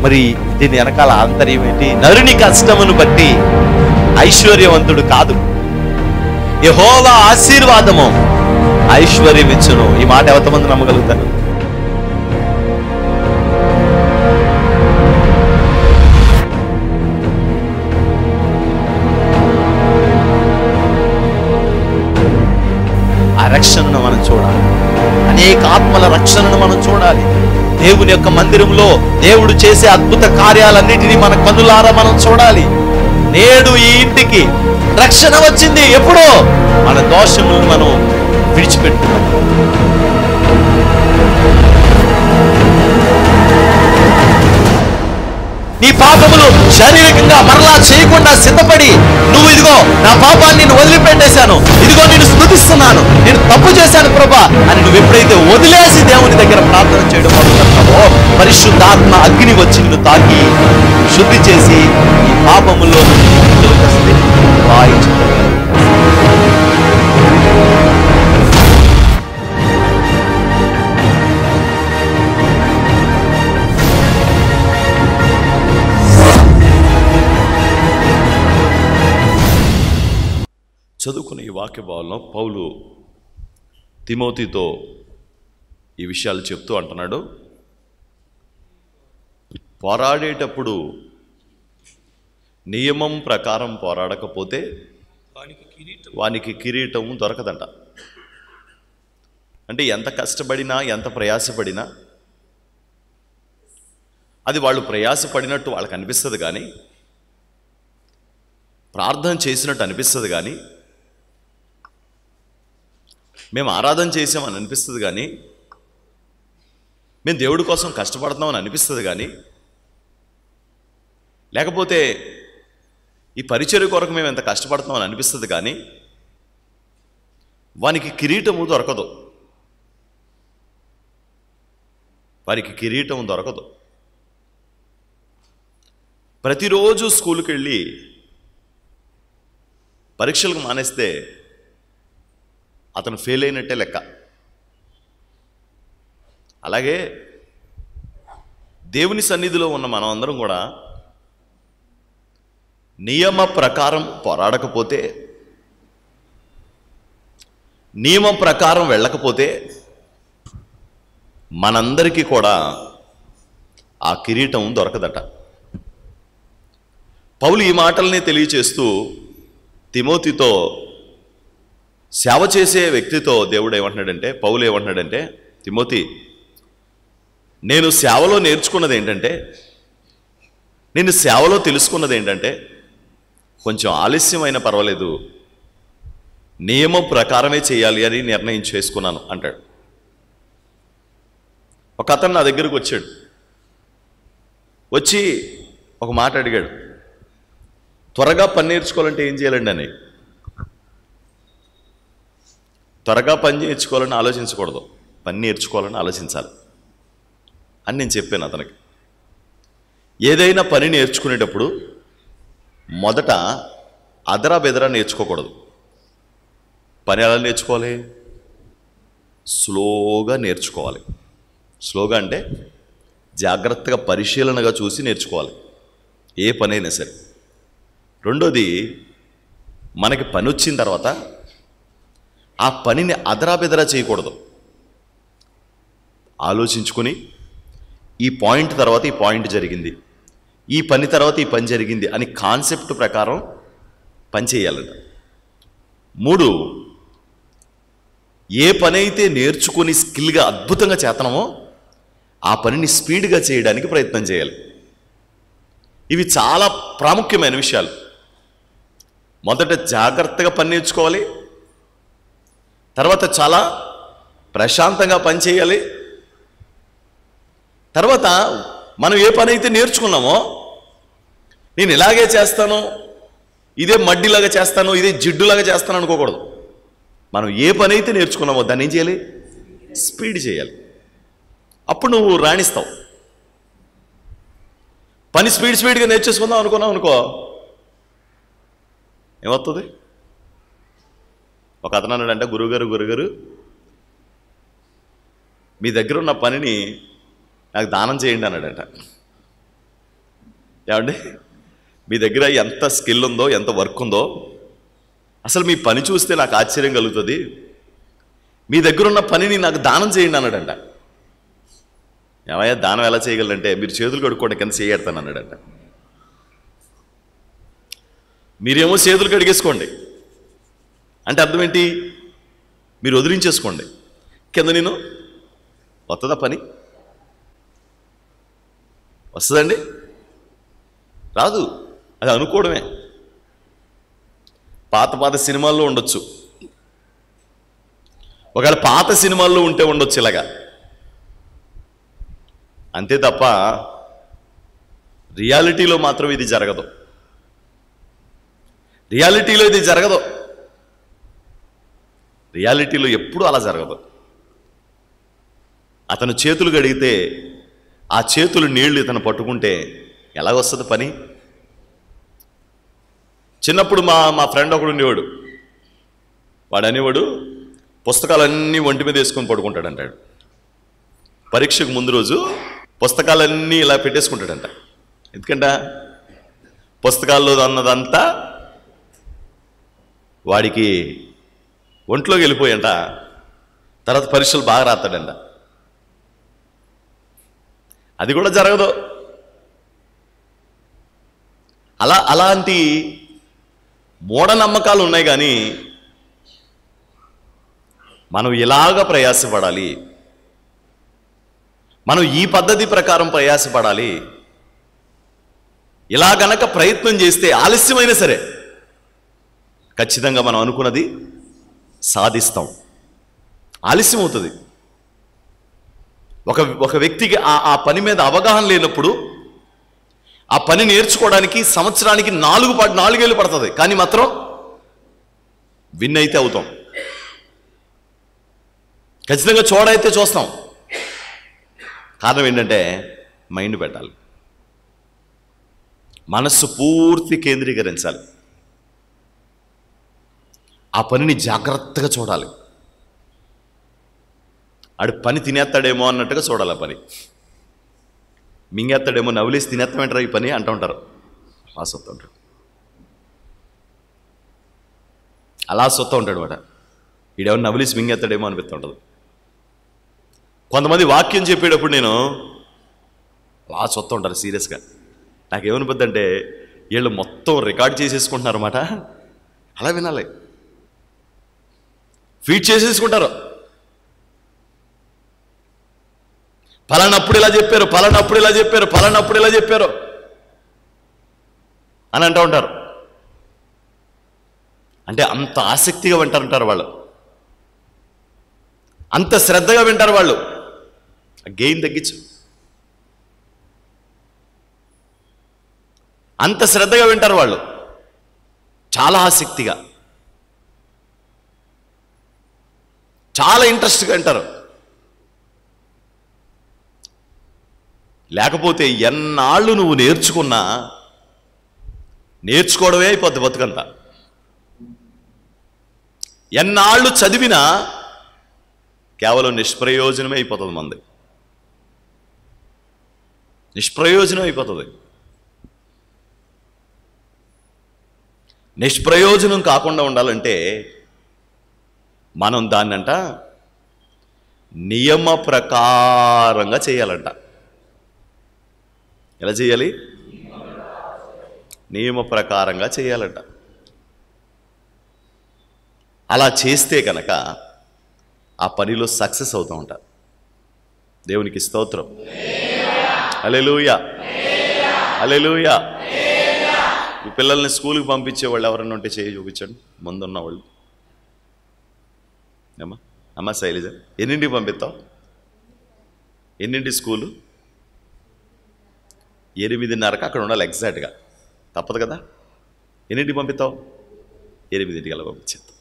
మరి దీని వెనకాల ఆంతర్యం ఏంటి? నరుని కష్టమును బట్టి ఐశ్వర్యవంతుడు కాదు, యెహోవా ఆశీర్వాదము ఐశ్వర్యం ఇచ్చును. ఈ మాట ఎంతమంది నమ్మగలుగుతారు? ఆ రక్షణను మనం చూడాలి, అనేక ఆత్మల రక్షణను మనం చూడాలి. దేవుని యొక్క మందిరంలో దేవుడు చేసే అద్భుత కార్యాలన్నిటినీ మన కన్నులారా మనం చూడాలి. నేడు ఈ ఇంటికి రక్షణ వచ్చింది. ఎప్పుడో మన దోషములను మనం విడిచిపెట్టుకున్నాం. నీ పాపములు శారీరకంగా మరలా చేయకుండా సిద్ధపడి, నువ్వు ఇదిగో నా పాపాన్ని నేను వదిలిపెట్టేశాను, ఇదిగో నేను స్తుతిస్తున్నాను, నేను తప్పు చేశాను ప్రభా అని నువ్వు ఎప్పుడైతే వదిలేసి దేవుని దగ్గర ప్రార్థన చేయడం మొదలుపెడతావో, పరిశుద్ధాత్మ అగ్ని వచ్చి నిన్ను తాకి శుద్ధి చేసి ఈ పాపములో చదువుకున్న ఈ వాక్య భావంలో పౌలు తిమోతితో ఈ విషయాలు చెప్తూ అంటున్నాడు, పోరాడేటప్పుడు నియమం ప్రకారం పోరాడకపోతే వానికి కిరీటం దొరకదంట. అంటే ఎంత కష్టపడినా ఎంత ప్రయాసపడినా అది వాళ్ళు ప్రయాసపడినట్టు వాళ్ళకి అనిపిస్తుంది, కానీ ప్రార్థన చేసినట్టు అనిపిస్తుంది, కానీ మేము ఆరాధన చేసామని అనిపిస్తుంది, కానీ మేము దేవుడి కోసం కష్టపడుతున్నామని అనిపిస్తుంది, కానీ లేకపోతే ఈ పరిచర్య కొరకు మేము ఎంత కష్టపడుతున్నామని అనిపిస్తుంది, కానీ వానికి కిరీటము దొరకదు. వారికి కిరీటం దొరకదు. ప్రతిరోజు స్కూల్కి వెళ్ళి పరీక్షలకు మానేస్తే అతను ఫెయిల్ అయినట్టే లెక్క. అలాగే దేవుని సన్నిధిలో ఉన్న మనం అందరం కూడా నియమ ప్రకారం పోరాడకపోతే, నియమం ప్రకారం వెళ్ళకపోతే మనందరికీ కూడా ఆ కిరీటం దొరకదట. పౌలు ఈ మాటల్ని తెలియచేస్తూ తిమోతితో, సేవ చేసే వ్యక్తితో దేవుడు ఏమంటున్నాడంటే, పౌలు ఏమంటున్నాడంటే, తిమోతి, నేను సేవలో నేర్చుకున్నది ఏంటంటే, నేను సేవలో తెలుసుకున్నది ఏంటంటే, కొంచెం ఆలస్యమైన పర్వాలేదు, నియమం ప్రకారమే చేయాలి అని నిర్ణయం చేసుకున్నాను అంటాడు. ఒక అతను నా దగ్గరకు వచ్చాడు, వచ్చి ఒక మాట అడిగాడు, త్వరగా పని నేర్చుకోవాలంటే ఏం చేయాలండి అని. త్వరగా పని నేర్చుకోవాలని ఆలోచించకూడదు, పని నేర్చుకోవాలని ఆలోచించాలి అని నేను చెప్పాను అతనికి. ఏదైనా పని నేర్చుకునేటప్పుడు మొదట అదరా బెదరా నేర్చుకోకూడదు. పని ఎలా నేర్చుకోవాలి? స్లోగా నేర్చుకోవాలి. స్లోగా అంటే జాగ్రత్తగా పరిశీలనగా చూసి నేర్చుకోవాలి, ఏ పని అయినా సరే. రెండోది, మనకి పని వచ్చిన తర్వాత ఆ పనిని అదరా బెదరా చేయకూడదు. ఆలోచించుకొని ఈ పాయింట్ తర్వాత ఈ పాయింట్ జరిగింది, ఈ పని తర్వాత ఈ పని జరిగింది అని కాన్సెప్ట్ ప్రకారం పని చేయాలంట. 3, ఏ పని అయితే నేర్చుకొని స్కిల్గా అద్భుతంగా చేతనమో ఆ పనిని స్పీడ్గా చేయడానికి ప్రయత్నం చేయాలి. ఇవి చాలా ప్రాముఖ్యమైన విషయాలు. మొదట జాగ్రత్తగా పని నేర్చుకోవాలి, తర్వాత చాలా ప్రశాంతంగా పని చేయాలి, తర్వాత మనం ఏ పని అయితే నేర్చుకున్నామో నేను ఇలాగే చేస్తాను, ఇదే మడ్డిలాగా చేస్తాను, ఇదే జిడ్డులాగా చేస్తాను అనుకోకూడదు. మనం ఏ పని అయితే నేర్చుకున్నామో దాన్ని ఏం చేయాలి? స్పీడ్ చేయాలి. అప్పుడు నువ్వు రాణిస్తావు. పని స్పీడ్గా నేర్చేసుకుందాం అనుకున్నావు అనుకో, ఏమవుతుంది? ఒక అతను అన్నాడంటే, గురుగారు మీ దగ్గర ఉన్న పనిని నాకు దానం చేయండి అన్నాడట. ఏమండి, మీ దగ్గర ఎంత స్కిల్ ఉందో, ఎంత వర్క్ ఉందో, అసలు మీ పని చూస్తే నాకు ఆశ్చర్యం కలుగుతుంది. మీ దగ్గర ఉన్న పనిని నాకు దానం చేయండి అన్నాడంట. ఏమయ్యా దానం ఎలా చేయగలంటే, మీరు చేతులు కడుక్కోండి కింద చేయడతాను అన్నాడంట. మీరేమో చేతులు కడిగేసుకోండి అంటే అర్థం ఏంటి? మీరు వదిలించేసుకోండి, కింద నేను వస్తుందా పని? వస్తుందండి? రాదు. అది అనుకోవడమే. పాత సినిమాల్లో ఉండొచ్చు, ఒకవేళ పాత సినిమాల్లో ఉంటే ఉండొచ్చు ఇలాగా, అంతే తప్ప రియాలిటీలో మాత్రం ఇది జరగదు. రియాలిటీలో ఇది జరగదు. రియాలిటీలో ఎప్పుడూ అలా జరగదు. అతను చేతులు కడిగితే ఆ చేతులు నీళ్లు ఇతను పట్టుకుంటే ఎలాగొస్తుంది పని? చిన్నప్పుడు మా ఫ్రెండ్ ఒకడు ఉండేవాడు. వాడు అనేవాడు, పుస్తకాలన్నీ ఒంటి మీద వేసుకొని పడుకుంటాడు అంటాడు. పరీక్షకు ముందు రోజు పుస్తకాలన్నీ ఇలా పెట్టేసుకుంటాడంట. ఎందుకంట పుస్తకాల్లో అన్నదంతా వాడికి ఒంట్లోకి వెళ్ళిపోయంట. తర్వాత పరీక్షలు బాగా రాస్తాడంట. అది కూడా జరగదు. అలాంటి మూఢనమ్మకాలు ఉన్నాయి. కానీ మనం ఇలాగ ప్రయాసపడాలి, మనం ఈ పద్ధతి ప్రకారం ప్రయాసపడాలి, ఇలా గనక ప్రయత్నం చేస్తే ఆలస్యమైనా సరే ఖచ్చితంగా మనం అనుకున్నది సాధిస్తాం. ఆలస్యం అవుతుంది. ఒక వ్యక్తికి ఆ పని మీద అవగాహన లేనప్పుడు ఆ పని నేర్చుకోవడానికి సంవత్సరానికి 4 ఏళ్ళు పడుతుంది. కానీ మాత్రం విన్ అయితే అవుతాం. ఖచ్చితంగా చూడైతే చూస్తాం. కారణం ఏంటంటే మైండ్ పెట్టాలి, మనస్సు పూర్తి కేంద్రీకరించాలి, ఆ పనిని జాగ్రత్తగా చూడాలి. ఆడు పని తినేస్తాడేమో అన్నట్టుగా చూడాలి. ఆ పని మింగేస్తాడేమో, నవ్వులేసి తినేస్తామంటారా ఈ పని అంటూ ఉంటారు. అలా సొత్తా ఉంటాడు, అలా సొత్తా ఉంటాడు వాడ. ఈడేమో నవ్వులేసి మింగేస్తాడేమో అనిపిస్తూ ఉంటుంది. కొంతమంది వాక్యం చెప్పేటప్పుడు నేను అలా సొత్తా ఉంటారు సీరియస్గా. నాకేమనిపిద్ది అంటే వీళ్ళు మొత్తం రికార్డ్ చేసేసుకుంటున్నారు అన్నమాట. అలా వినాలి, ఫీడ్ చేసేసుకుంటారు. పలానప్పుడు ఇలా చెప్పారు, పలానప్పుడు ఇలా చెప్పారు, పలానప్పుడు ఇలా చెప్పారు అని అంటూ ఉంటారు. అంటే అంత ఆసక్తిగా వింటారంటారు వాళ్ళు, అంత శ్రద్ధగా వింటారు వాళ్ళు. గెయిన్ తగ్గించు, అంత శ్రద్ధగా వింటారు వాళ్ళు, చాలా ఆసక్తిగా, చాలా ఇంట్రెస్ట్గా వింటారు. లేకపోతే ఎన్నాళ్ళు నువ్వు నేర్చుకున్నా నేర్చుకోవడమే అయిపోద్ది బతుకంతా. ఎన్నాళ్ళు చదివినా కేవలం నిష్ప్రయోజనమే అయిపోతుంది. మంది నిష్ప్రయోజనం అయిపోతుంది. నిష్ప్రయోజనం కాకుండా ఉండాలంటే మనం దాన్నంట నియమ ప్రకారంగా చేయాలంట. ఎలా చేయాలి? నియమ ప్రకారంగా చేయాలంట. అలా చేస్తే కనుక ఆ పనిలో సక్సెస్ అవుతూ ఉంటారు. దేవునికి స్తోత్రం. హల్లెలూయా, హల్లెలూయా. ఈ పిల్లల్ని స్కూల్కి పంపించే వాళ్ళు ఎవరన్నా ఉంటే చేయి చూపించండి. ముందున్న వాళ్ళు. అమ్మ శైలజ, ఎన్నింటికి పంపిస్తావు? ఎన్నింటి స్కూలు? 8:30కి అక్కడ ఉండాలి ఎగ్జాక్ట్గా. తప్పదు కదా. ఎన్నింటికి పంపిస్తావు? 8ంటికి అలా పంపించేస్తావు.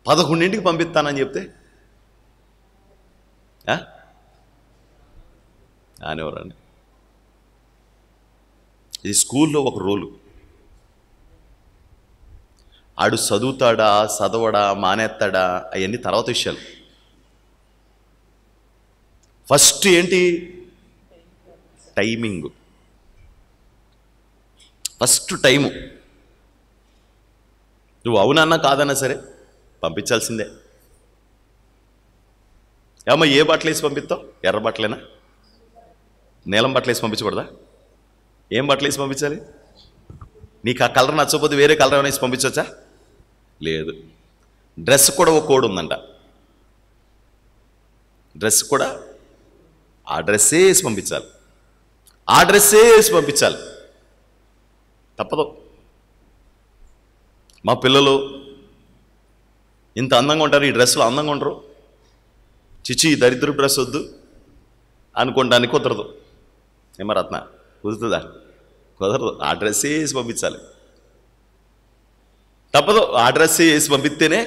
11ంటికి పంపిస్తానని చెప్తే అనేవారండి. ఇది స్కూల్లో ఒక రోలు. ఆడు చదువుతాడా, చదవడా, మానేస్తాడా, అవన్నీ తర్వాత విషయాలు. ఫస్ట్ ఏంటి? టైమింగ్. ఫస్ట్ టైము నువ్వు అవునన్నా కాదన్నా సరే పంపించాల్సిందే. ఏమో ఏ బట్టలు వేసి పంపిస్తావు? ఎర్ర బట్టలేనా? నీలం బట్టలు వేసి పంపించకూడదా? ఏం బట్టలు వేసి పంపించాలి? నీకు ఆ కలర్ నచ్చకపోతే వేరే కలర్ ఏమైనా వేసి పంపించవచ్చా? లేదు. డ్రెస్ కూడా ఒక కోడ్ ఉందంట. డ్రెస్ కూడా ఆ డ్రెస్సే వేసి పంపించాలి, ఆ డ్రెస్సే వేసి పంపించాలి. తప్పదు. మా పిల్లలు ఇంత అందంగా ఉంటారు, ఈ డ్రెస్సులో అందంగా ఉండరు. చిచి దరిద్ర డ్రెస్ వద్దు అనుకోవడానికి కుదరదు. ఏమో రత్న, కుదురుతుందా? కుదరదు. ఆ డ్రెస్సే వేసి పంపించాలి. తప్పదు. ఆ డ్రెస్సే వేసి పంపిస్తేనే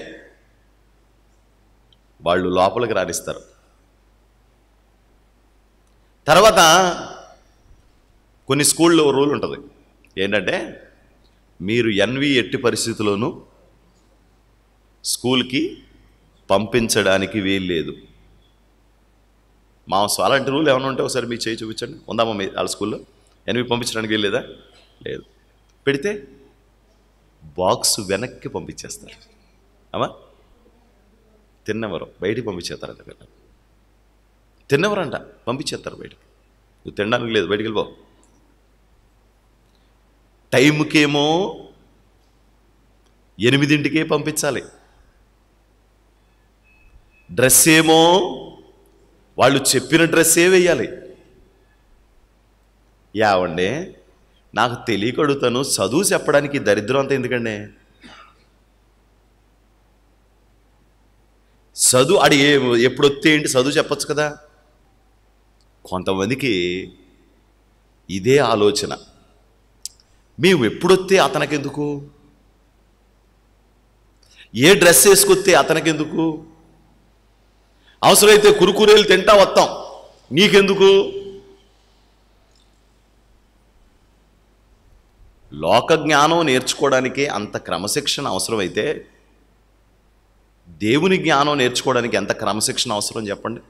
వాళ్ళు లోపలికి రాణిస్తారు. తర్వాత కొన్ని స్కూల్లో రూల్ ఉంటుంది. ఏంటంటే మీరు ఎన్వి ఎట్టి పరిస్థితుల్లోనూ స్కూల్కి పంపించడానికి వీలు లేదు. అలాంటి రూల్ ఏమైనా ఉంటే ఒకసారి మీ చేయి చూపించండి. ఉందామా మీ వాళ్ళ స్కూల్లో? ఎన్వి పంపించడానికి వీలు లేదా? లేదు. పెడితే బాక్స్ వెనక్కి పంపించేస్తారు. అమ్మా తిన్నవరు బయటికి పంపించేస్తారంట. పిల్లలు తిన్నవరంట, పంపించేస్తారు బయటికి. నువ్వు తినడానికి లేదు, బయటికి వెళ్ళిపో. టైంకేమో 8ంటికే పంపించాలి. డ్రెస్ ఏమో వాళ్ళు చెప్పిన డ్రెస్సే వేయాలి. యావండి, నాకు తెలియక అడుగుతాను, చదువు చెప్పడానికి దరిద్రం అంతా ఎందుకండి? చదువు అడి ఎప్పుడు వస్తే ఏంటి, చదువు చెప్పచ్చు కదా. కొంతమందికి ఇదే ఆలోచన, మేము ఎప్పుడొస్తే అతనికెందుకు, ఏ డ్రెస్ వేసుకొస్తే అతనికెందుకు, అవసరమైతే కురుకురేలు తింటా వస్తాం, నీకెందుకు? లోక జ్ఞానం నేర్చుకోవడానికి అంత క్రమశిక్షణ అవసరమైతే దేవుని జ్ఞానం నేర్చుకోవడానికి ఎంత క్రమశిక్షణ అవసరం చెప్పండి.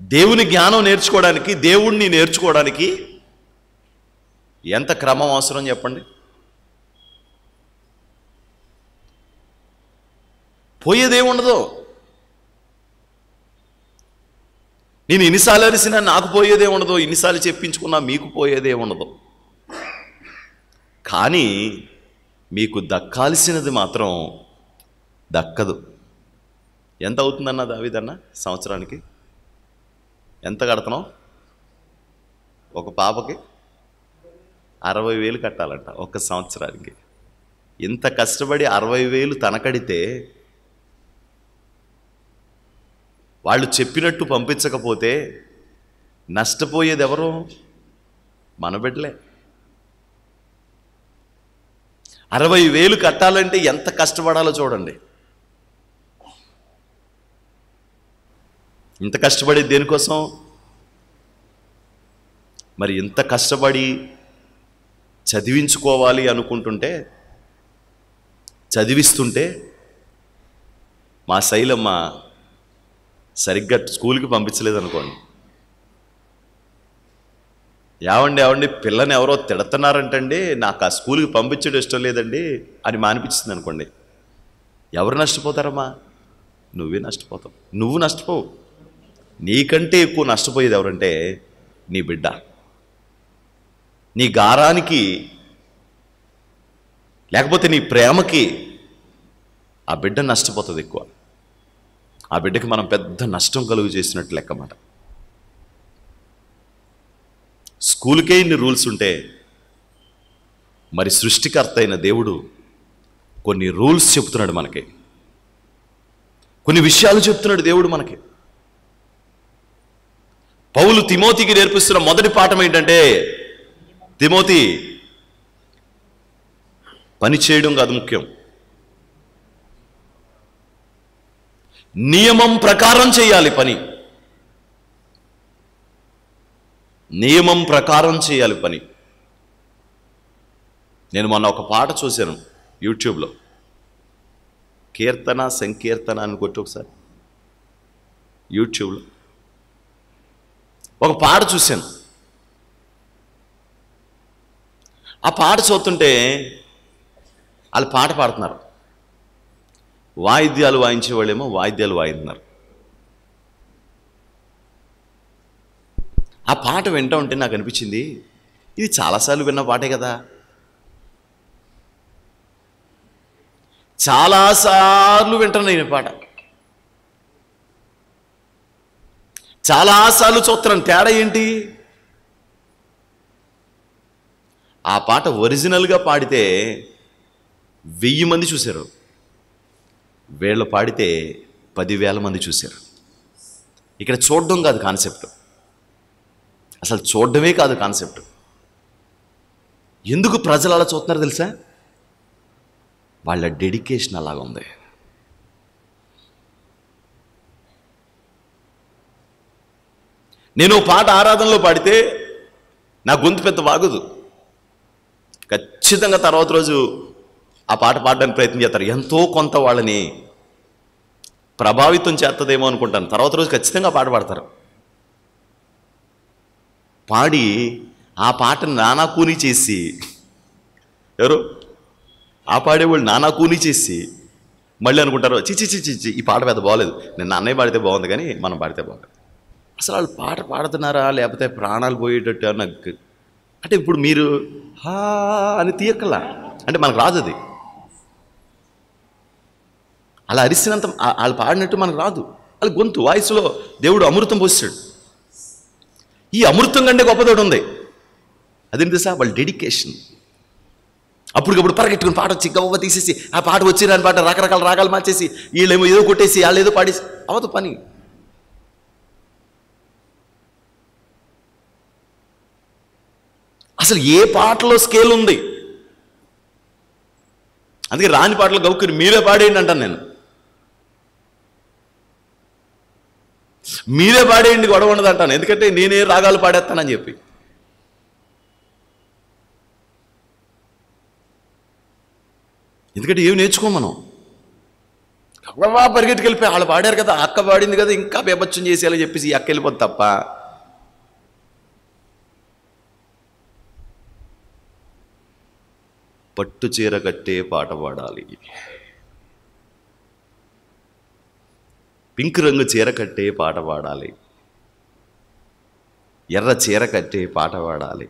దేవుని జ్ఞానం నేర్చుకోవడానికి, దేవుణ్ణి నేర్చుకోవడానికి ఎంత క్రమం అవసరం చెప్పండి. పోయేదేముండదు. నేను ఎన్నిసార్లు అరిసినా నాకు పోయేదే ఉండదు, ఎన్నిసార్లు చెప్పించుకున్నా మీకు పోయేదే ఉండదు. కానీ మీకు దక్కాల్సినది మాత్రం దక్కదు. ఎంత అవుతుందన్న దావీదన్న సంవత్సరానికి? ఎంత కడతాం? ఒక పాపకి 60,000 కట్టాలంట ఒక సంవత్సరానికి. ఇంత కష్టపడి 60,000 తనకడితే వాళ్ళు చెప్పినట్టు పంపించకపోతే నష్టపోయేది ఎవరు? మన బిడ్డలే. 60,000 కట్టాలంటే ఎంత కష్టపడాలో చూడండి. ఇంత కష్టపడి దేనికోసం? మరి ఇంత కష్టపడి చదివించుకోవాలి అనుకుంటుంటే, చదివిస్తుంటే మా శైలమ్మ సరిగ్గా స్కూల్కి పంపించలేదనుకోండి, ఏవండి పిల్లని ఎవరో తిడుతున్నారంటండి, నాకు ఆ స్కూల్కి పంపించడం ఇష్టం లేదండి అని మానిపించింది అనుకోండి, ఎవరు నష్టపోతారమ్మా? నువ్వే నష్టపోతావు. నువ్వు నష్టపోవు. నీకంటే ఎక్కువ నష్టపోయేది ఎవరంటే నీ బిడ్డ. నీ గారానికి లేకపోతే నీ ప్రేమకి ఆ బిడ్డ నష్టపోతుంది ఎక్కువ. ఆ బిడ్డకి మనం పెద్ద నష్టం కలుగు చేసినట్టు లెక్కమాట. స్కూల్కే ఇన్ని రూల్స్ ఉంటే మరి సృష్టికర్త అయిన దేవుడు కొన్ని రూల్స్ చెప్తున్నాడు మనకి, కొన్ని విషయాలు చెప్తున్నాడు దేవుడు మనకి. పౌలు తిమోతికి నేర్పిస్తున్న మొదటి పాఠం ఏంటంటే, తిమోతి పని చేయడం కాదు ముఖ్యం, నియమం ప్రకారం చేయాలి పని. నియమం ప్రకారం చేయాలి పని. నేను మొన్న ఒక పాట చూశాను యూట్యూబ్లో, కీర్తన సంకీర్తన అని కొట్టి ఒకసారి యూట్యూబ్లో. ఒక పాట చూశాను. ఆ పాట చూస్తుంటే వాళ్ళు పాట పాడుతున్నారు, వాయిద్యాలు వాయించేవాళ్ళేమో వాయిద్యాలు వాయిస్తున్నారు. ఆ పాట వింటూ ఉంటే నాకు అనిపించింది, ఇది చాలాసార్లు విన్న పాటే కదా, చాలాసార్లు వింటాను నేను పాట, చాలాసార్లు చూస్తున్నాను. తేడా ఏంటి? ఆ పాట ఒరిజినల్గా పాడితే 1000 మంది చూశారు, వీళ్ళు పాడితే 10,000 మంది చూశారు. ఇక్కడ చూడడం కాదు కాన్సెప్ట్, అసలు చూడడమే కాదు కాన్సెప్ట్. ఎందుకు ప్రజలు అలా చూస్తున్నారు తెలుసా? వాళ్ళ డెడికేషన్ అలాగా ఉంది. నేను పాట ఆరాధనలో పాడితే నా గొంతు పెద్ద వాగదు, ఖచ్చితంగా తర్వాత రోజు ఆ పాట పాడడానికి ప్రయత్నం చేస్తారు. ఎంతో కొంత వాళ్ళని ప్రభావితం చేస్తుందేమో అనుకుంటాను. తర్వాత రోజు ఖచ్చితంగా పాట పాడతారు. పాడి ఆ పాటను నానా కూని చేసి, ఎవరు ఆ పాడేవాళ్ళు నానా కూని చేసి మళ్ళీ అనుకుంటారు, చిచి చిచి ఈ పాట పెద్ద బాగోలేదు, నేను అన్నయ్య పాడితే బాగుంది కానీ మనం పాడితే బాగుంది. అసలు వాళ్ళు పాట పాడుతున్నారా లేకపోతే ప్రాణాలు పోయేటట్టు నాకు. అంటే ఇప్పుడు మీరు హా అని తీయక్కలా, అంటే మనకు రాదు అది. అలా అరిసినంత వాళ్ళు పాడినట్టు మనకు రాదు. వాళ్ళ గొంతు వాయిస్లో దేవుడు అమృతం పోసాడు. ఈ అమృతం కంటే గొప్పతోటి ఉంది. అదేంటి తెలుసా? వాళ్ళ డెడికేషన్. అప్పటికప్పుడు పరిగెట్టుకుని పాట వచ్చి గవ్వ తీసేసి ఆ పాట వచ్చి రాని పాట రకరకాల రాగాలు మార్చేసి వీళ్ళేమో ఏదో కొట్టేసి వాళ్ళు ఏదో పాడేసి అవదు పని. అసలు ఏ పాటలో స్కేల్ ఉంది? అందుకే రాని పాటలు గౌకుని మీరే పాడేయండి అంటాను నేను. మీరే పాడేయండి, గొడవ ఉండదు అంటాను. ఎందుకంటే నేనే రాగాలు పాడేస్తానని చెప్పి. ఎందుకంటే ఏమి నేర్చుకోం మనం. పరిగెట్టుకు వెళ్ళిపోయి వాళ్ళు పాడారు కదా, అక్క పాడింది కదా, ఇంకా బేబచ్చం చేసేయాలని చెప్పేసి ఈ అక్క వెళ్ళిపోద్ది తప్ప పట్టు చీర కట్టే పాట పాడాలి, పింక్ రంగు చీర కట్టే పాట పాడాలి, ఎర్ర చీర కట్టే పాట పాడాలి,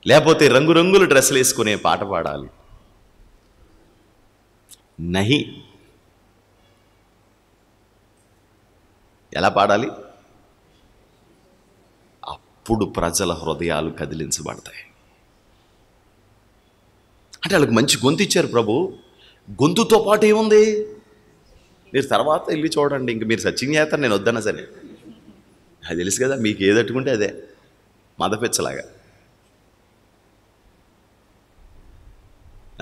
లేకపోతే రంగురంగుల డ్రెస్సులు వేసుకునే పాట పాడాలి. నహి. ఎలా పాడాలి? అప్పుడు ప్రజల హృదయాలు కదిలించబడతాయి. అంటే వాళ్ళకి మంచి గొంతు ఇచ్చారు ప్రభు. గొంతుతో పాటు ఏముంది? మీరు తర్వాత వెళ్ళి చూడండి, ఇంక మీరు సర్చింగ్ చేస్తారు, నేను వద్దన్నా సరే. అది తెలుసు కదా, మీకు ఏదట్టుకుంటే అదే మదపెచ్చలాగా.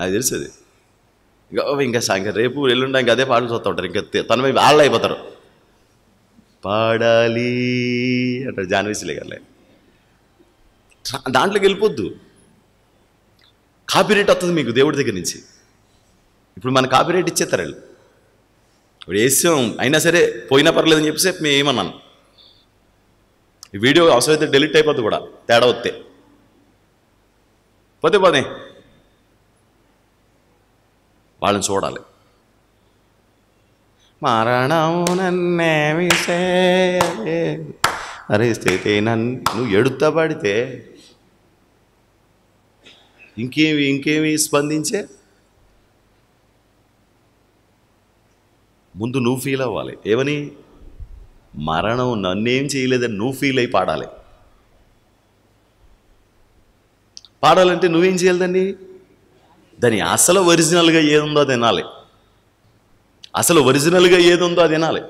అది తెలుసు. అది ఇంకా రేపు ఎల్లుండా ఇంకా అదే పాటలు చూస్తూ ఉంటారు. ఇంకా తన మీద వాళ్ళు అయిపోతారు. పాడాలి అంటారు జాన్వీసులే కదా. దాంట్లోకి వెళ్ళిపోద్దు. కాపీరైట్ వస్తుంది మీకు దేవుడి దగ్గర నుంచి. ఇప్పుడు మన కాపీరైట్ ఇచ్చేస్తారు వాళ్ళు. ఇప్పుడు వేసాం అయినా సరే పోయినా పర్లేదని చెప్పేసి మేము ఏమన్నాను, ఈ వీడియో అవసరమైతే డెలీట్ అయిపోద్ది కూడా, తేడా వస్తే పోతే వాళ్ళని చూడాలి. మరణము నన్నేమి అరిస్తే నువ్వు ఎడుతా పడితే ఇంకేమి స్పందించే ముందు నువ్వు ఫీల్ అవ్వాలి. ఏమని? మరణం నన్నేం చేయలేదని నువ్వు ఫీల్ అయి పాడాలి. పాడాలంటే నువ్వేం చేయాలి? దాని అసలు ఒరిజినల్గా ఏదుందో అది వినాలి. అసలు ఒరిజినల్గా ఏది ఉందో అది వినాలి.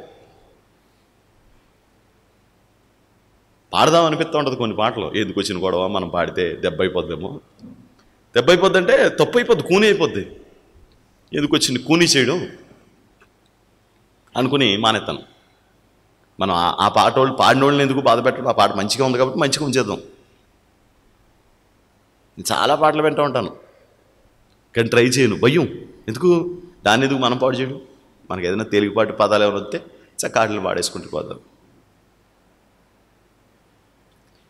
పాడదాం అనిపిస్తూ ఉంటుంది కొన్ని పాటలు. ఎందుకు వచ్చిన గొడవ, మనం పాడితే దెబ్బ అయిపోద్దేమో. దెబ్బ అయిపోద్ది అంటే తప్పు అయిపోద్ది, కూని అయిపోద్ది. ఎందుకు వచ్చింది కూని చేయడం అనుకుని మానేస్తాను. మనం ఆ పాట వాళ్ళు పాడిన వాళ్ళని ఎందుకు బాధ పెట్టడం? ఆ పాట మంచిగా ఉంది కాబట్టి మంచిగా ఉంచేద్దాం. చాలా పాటలు వింటూ ఉంటాను కానీ ట్రై చేయను, భయం. ఎందుకు? దాన్ని ఎందుకు మనం పాడు చేయడం? మనకి ఏదైనా తేలికపాటి పదాలు ఏమైనా వస్తే చక్కాటలు పాడేసుకుంటూ పోదాం.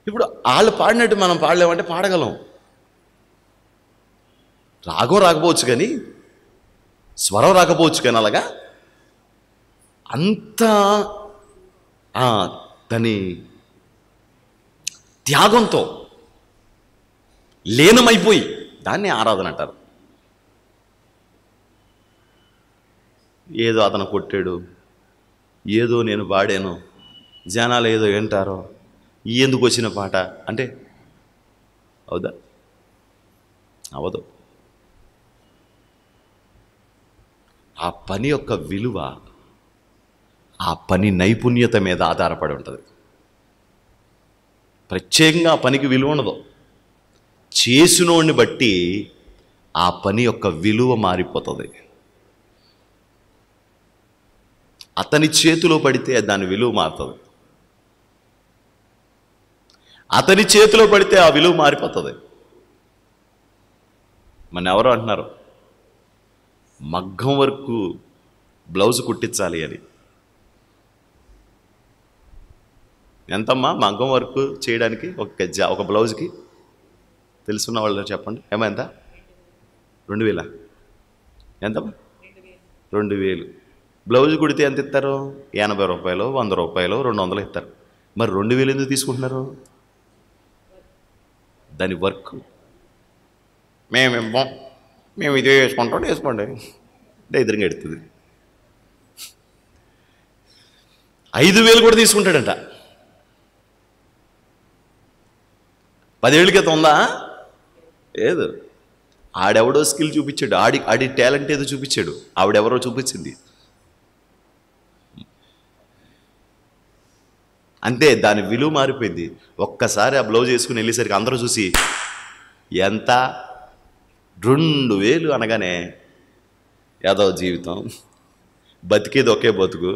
ఇప్పుడు వాళ్ళు పాడినట్టు మనం పాడలేమంటే పాడగలం. రాగం రాకపోవచ్చు కానీ, స్వరం రాకపోవచ్చు కానీ, అలాగా అంత దాని త్యాగంతో లీనమైపోయి దాన్ని ఆరాధన అంటారు. ఏదో అతను కొట్టాడు, ఏదో నేను పాడాను, జనాలు ఏదో వింటారో, ఎందుకు వచ్చిన పాట అంటే అవుదా? అవదు. ఆ పని యొక్క విలువ ఆ పని నైపుణ్యత మీద ఆధారపడి ఉంటుంది. ప్రత్యేకంగా ఆ పనికి విలువ ఉండదు. చేసినోడిని బట్టి ఆ పని యొక్క విలువ మారిపోతుంది. అతని చేతిలో పడితే దాని విలువ మారుతుంది. అతని చేతిలో పడితే ఆ విలువ మారిపోతుంది. మన ఎవరో అంటున్నారు మగ్గం వరకు బ్లౌజ్ కుట్టించాలి అని. ఎంతమ్మా మగ్గం వర్క్ చేయడానికి ఒక బ్లౌజ్కి? తెలుసున్న వాళ్ళు చెప్పండి. ఎంత? 2000. ఎంతమ్మా? 2000. బ్లౌజ్ కుడితే ఎంత ఇస్తారు? 80 రూపాయలు, 100 రూపాయలు, 200 ఇస్తారు. మరి 2000 ఎందుకు తీసుకుంటున్నారు? దాని వర్క్. మేము ఇదే వేసుకుంటాం, వేసుకోండి ఎదురుగా ఎడుతుంది. 5000 కూడా తీసుకుంటాడంట. 10 ఏళ్ళ క్రితం ఉందా? లేదు. ఆడెవడో స్కిల్ చూపించాడు, ఆడి టాలెంట్ ఏదో చూపించాడు, ఆవిడెవరో చూపించింది అంతే. దాని విలువ మారిపోయింది. ఒక్కసారి ఆ బ్లౌజ్ వేసుకుని వెళ్ళేసరికి అందరూ చూసి ఎంత 2000 అనగానే ఏదో జీవితం, బతికేది ఒకే బతుకు,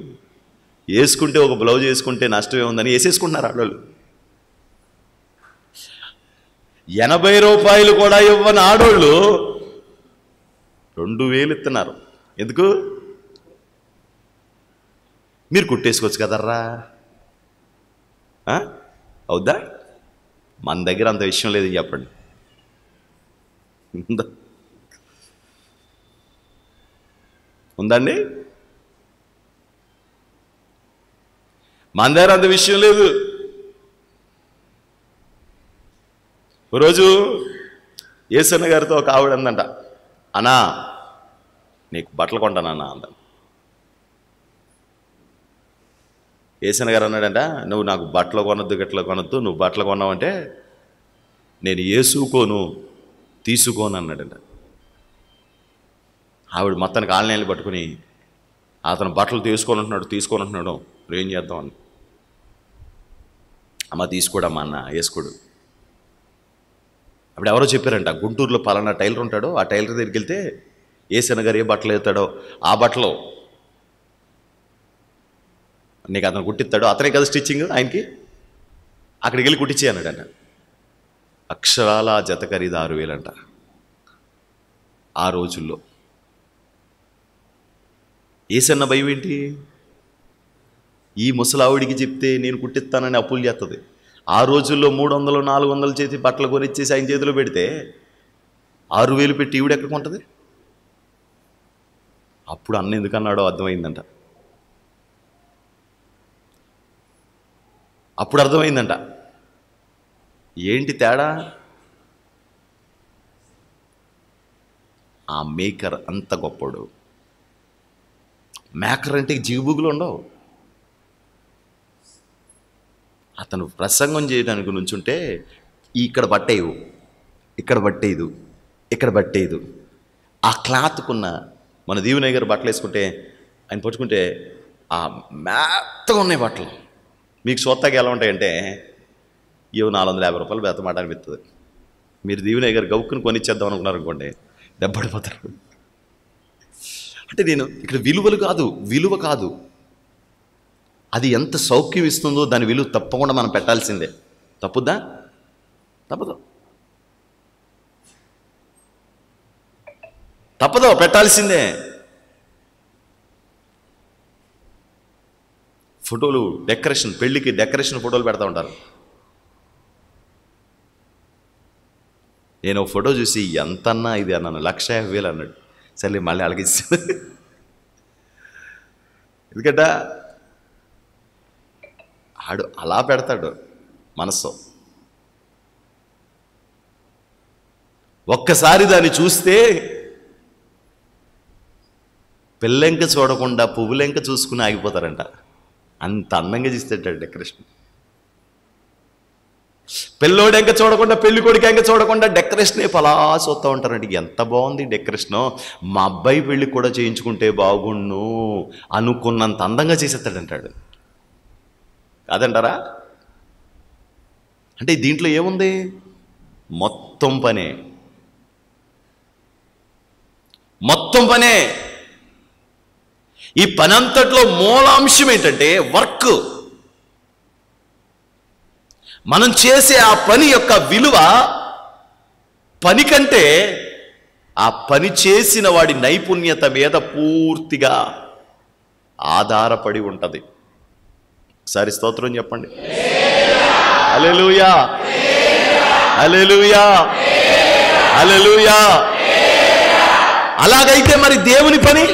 వేసుకుంటే ఒక బ్లౌజ్ వేసుకుంటే నష్టమే ఉందని వేసేసుకుంటున్నారు ఆడవాళ్ళు. 80 రూపాయలు కూడా ఇవ్వని ఆడోళ్ళు 2000 ఇస్తున్నారు. ఎందుకు? మీరు కుట్టేసుకోవచ్చు కదర్రా. అవుద్దా? మన దగ్గర అంత విషయం లేదని చెప్పండి. ఉందండి? మన దగ్గర అంత విషయం లేదు. రోజు ఏసన్న గారితో ఒక ఆవిడ అందంట, అన్నా నీకు బట్టలు కొంటానన్నా అంద. ఏసన్న గారు అన్నాడంట, నువ్వు నాకు బట్టలు కొనొద్దు, గట్ల కొనొద్దు, నువ్వు బట్టలు కొన్నావంటే నేను ఏసుకోను, తీసుకోను అన్నాడంట. ఆవిడ మొత్తానికి ఆన్లైన్లు పట్టుకుని అతను బట్టలు తీసుకొని అంటున్నాడు ఇప్పుడు ఏం చేద్దాం అని. అమ్మ తీసుకోడమ్మా అన్న, వేసుకోడు. అప్పుడు ఎవరో చెప్పారంట, గుంటూరులో పలానా టైలర్ ఉంటాడో, ఆ టైలర్ దగ్గరికి వెళ్తే ఏసన్న గారు ఏ బట్టలు వేస్తాడో ఆ బట్టలు నీకు అతను కుట్టిస్తాడో, అతనే కదా స్టిచ్చింగ్ ఆయనకి, అక్కడికి వెళ్ళి కుట్టించే అన్నాడంట. అక్షరాల జత ఖరీదు 6000 అంట ఆ రోజుల్లో. ఏసన్న భయం ఏంటి? ఈ ముసలావిడికి చెప్తే నేను కుట్టిస్తానని అప్పులు చేస్తుంది. ఆ రోజుల్లో 300, 400 చేతి బట్టలు కొనిచ్చేసి ఆయన చేతిలో పెడితే 6000 పెట్టి ఈవిడ ఎక్కడ కొంటది? అప్పుడు అన్న ఎందుకన్నాడో అర్థమైందంట. అప్పుడు అర్థమైందంట ఏంటి తేడా. ఆ మేకర్ అంత గొప్పడు. మేకర్ అంటే జీబుగులు ఉండవు. అతను ప్రసంగం చేయడానికి నుంచుంటే ఇక్కడ బట్టేయు, ఇక్కడ బట్టేయదు, ఇక్కడ బట్టేయదు. ఆ క్లాత్కున్న మన దీవెనయ్య గారు బట్టలు వేసుకుంటే ఆయన పట్టుకుంటే ఆ మెత్తగా ఉన్నాయి బట్టలు. మీకు సొత్తగా ఎలా ఉంటాయంటే ఇవి 450 రూపాయలు బెత్తమాట అనిపిస్తుంది. మీరు దీవెనయ్య గారు గౌక్కుని కొనిచ్చేద్దాం అనుకున్నారు అనుకోండి, దెబ్బడిపోతారు. అంటే నేను ఇక్కడ విలువ కాదు, అది ఎంత సౌఖ్యం ఇస్తుందో దాని విలువ తప్పకుండా మనం పెట్టాల్సిందే. తప్పుద్దా? తప్పదో, పెట్టాల్సిందే. ఫోటోలు డెకరేషన్, పెళ్ళికి డెకరేషన్ ఫోటోలు పెడతా ఉంటారు. నేను ఒక ఫోటో చూసి ఎంతన్నా ఇది అన్నాను, 1,50,000 అన్నాడు. సరే మళ్ళీ అడిగిస్తాను. ఎందుకంటే ఆడు అలా పెడతాడు మనసు. ఒక్కసారి దాన్ని చూస్తే పిల్లెంక చూడకుండా పువ్వులెంక చూసుకుని ఆగిపోతారంట. అంత అందంగా చేస్తాడు డెకరేషన్. పిల్లోడెంక చూడకుండా, పెళ్లి కొడుకు ఎంక చూడకుండా డెకరేషన్ అలా చూస్తూ ఉంటారండి. ఎంత బాగుంది డెకరేషను, మా అబ్బాయి పెళ్ళి కూడా చేయించుకుంటే బాగుండు అనుకున్నంత అందంగా చేసేస్తాడంటాడు. కాదంటారా? అంటే దీంట్లో ఏముంది? మొత్తం పనే, మొత్తం పనే. ఈ పనంతట్లో మూలాంశం ఏంటంటే వర్క్. మనం చేసే ఆ పని యొక్క విలువ పని కంటే ఆ పని చేసిన వాడి నైపుణ్యత మీద పూర్తిగా ఆధారపడి ఉంటుంది. ఒకసారి స్తోత్రం చెప్పండి. హల్లెలూయా, హల్లెలూయా, హల్లెలూయా. అలాగైతే మరి దేవుని పని